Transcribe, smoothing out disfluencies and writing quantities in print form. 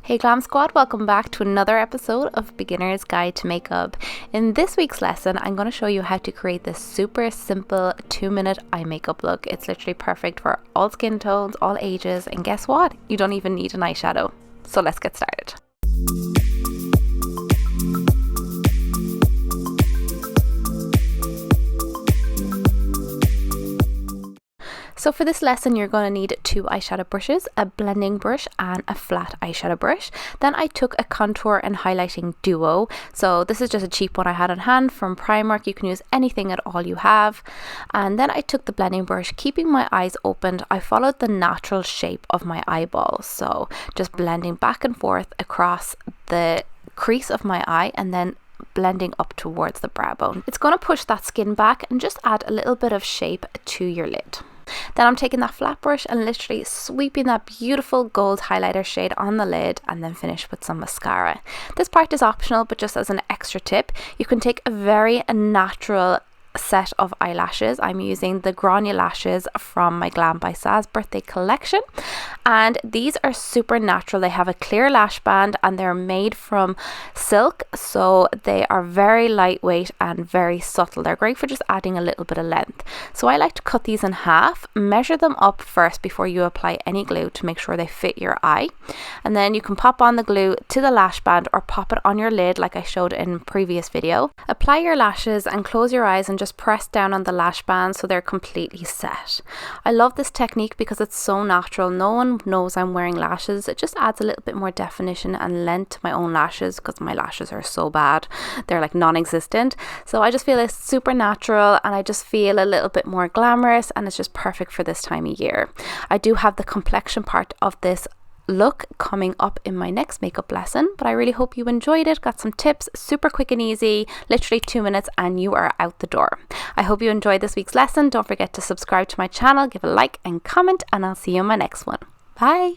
Hey Glam Squad, welcome back to another episode of Beginner's Guide to Makeup. In this week's lesson, I'm going to show you how to create this super simple 2-minute eye makeup look. It's literally perfect for all skin tones, all ages, and guess what? You don't even need an eyeshadow. So let's get started. So for this lesson, you're going to need 2 eyeshadow brushes, a blending brush and a flat eyeshadow brush. Then I took a contour and highlighting duo. So this is just a cheap one I had on hand from Primark. You can use anything at all you have. And then I took the blending brush, keeping my eyes opened. I followed the natural shape of my eyeballs. So just blending back and forth across the crease of my eye and then blending up towards the brow bone. It's going to push that skin back and just add a little bit of shape to your lid. Then I'm taking that flat brush and literally sweeping that beautiful gold highlighter shade on the lid and then finish with some mascara. This part is optional, but just as an extra tip, you can take a very natural set of eyelashes. I'm using the Grania lashes from my Glam by Saz birthday collection, and these are super natural. They have a clear lash band and they're made from silk, so they are very lightweight and very subtle. They're great for just adding a little bit of length. So I like to cut these in half, measure them up first before you apply any glue to make sure they fit your eye, and then you can pop on the glue to the lash band or pop it on your lid like I showed in previous video. Apply your lashes and close your eyes and just press down on the lash band so they're completely set. I love this technique because it's so natural. No one knows I'm wearing lashes. It just adds a little bit more definition and length to my own lashes because my lashes are so bad. They're like non-existent. So I just feel it's super natural and I just feel a little bit more glamorous, and it's just perfect for this time of year. I do have the complexion part of this look coming up in my next makeup lesson, but I really hope you enjoyed it. Got some tips, super quick and easy, literally 2 minutes and you are out the door. I hope you enjoyed this week's lesson. Don't forget to subscribe to my channel, give a like and comment, and I'll see you in my next one. Bye.